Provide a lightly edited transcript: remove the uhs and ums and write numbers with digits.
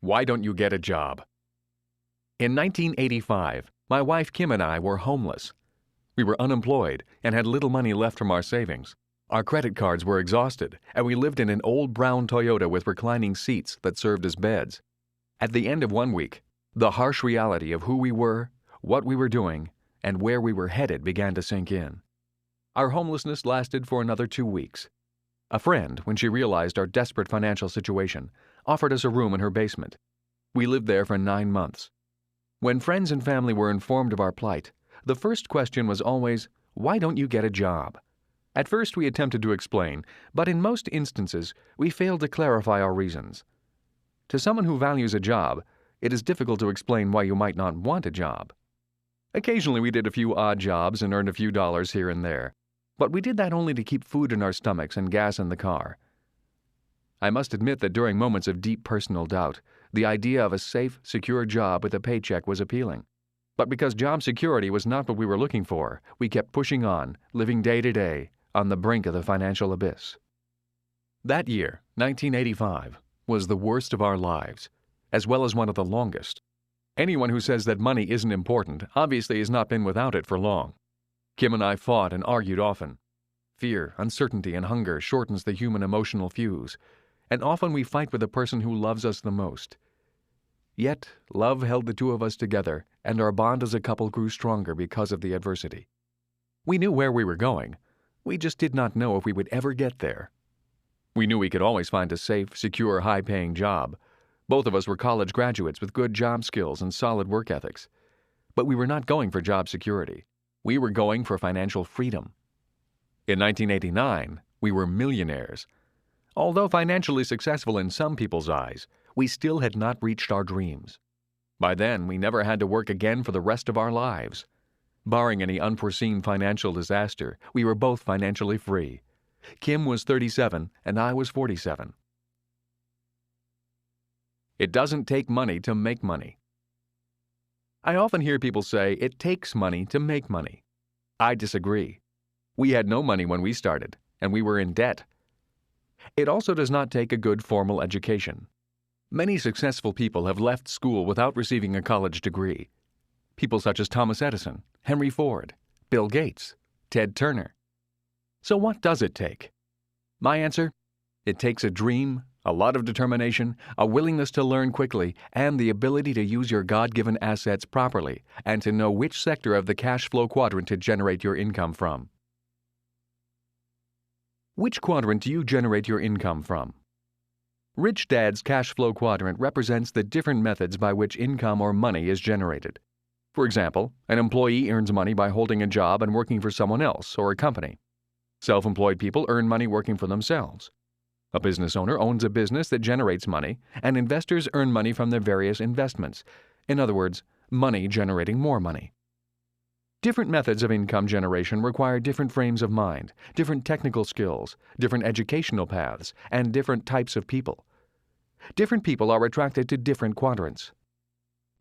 Why don't you get a job? In 1985, my wife Kim and I were homeless. We were unemployed and had little money left from our savings. Our credit cards were exhausted, and we lived in an old brown Toyota with reclining seats that served as beds. At the end of 1 week, the harsh reality of who we were, what we were doing, and where we were headed began to sink in. Our homelessness lasted for another 2 weeks. A friend, when she realized our desperate financial situation, offered us a room in her basement. We lived there for 9 months. When friends and family were informed of our plight, the first question was always, "Why don't you get a job?" At first we attempted to explain, but in most instances we failed to clarify our reasons. To someone who values a job, it is difficult to explain why you might not want a job. Occasionally we did a few odd jobs and earned a few dollars here and there, but we did that only to keep food in our stomachs and gas in the car. I must admit that during moments of deep personal doubt, the idea of a safe, secure job with a paycheck was appealing. But because job security was not what we were looking for, we kept pushing on, living day to day, on the brink of the financial abyss. That year, 1985, was the worst of our lives, as well as one of the longest. Anyone who says that money isn't important obviously has not been without it for long. Kim and I fought and argued often. Fear, uncertainty, and hunger shortens the human emotional fuse, and often we fight with the person who loves us the most. Yet, love held the two of us together, and our bond as a couple grew stronger because of the adversity. We knew where we were going. We just did not know if we would ever get there. We knew we could always find a safe, secure, high-paying job. Both of us were college graduates with good job skills and solid work ethics. But we were not going for job security. We were going for financial freedom. In 1989, we were millionaires. Although financially successful in some people's eyes, we still had not reached our dreams. By then, we never had to work again for the rest of our lives. Barring any unforeseen financial disaster, we were both financially free. Kim was 37 and I was 47. It doesn't take money to make money. I often hear people say it takes money to make money. I disagree. We had no money when we started, and we were in debt. It also does not take a good formal education. Many successful people have left school without receiving a college degree. People such as Thomas Edison, Henry Ford, Bill Gates, Ted Turner. So what does it take? My answer? It takes a dream, a lot of determination, a willingness to learn quickly, and the ability to use your God-given assets properly and to know which sector of the cash flow quadrant to generate your income from. Which quadrant do you generate your income from? Rich Dad's Cashflow Quadrant represents the different methods by which income or money is generated. For example, an employee earns money by holding a job and working for someone else or a company. Self-employed people earn money working for themselves. A business owner owns a business that generates money, and investors earn money from their various investments. In other words, money generating more money. Different methods of income generation require different frames of mind, different technical skills, different educational paths, and different types of people. Different people are attracted to different quadrants.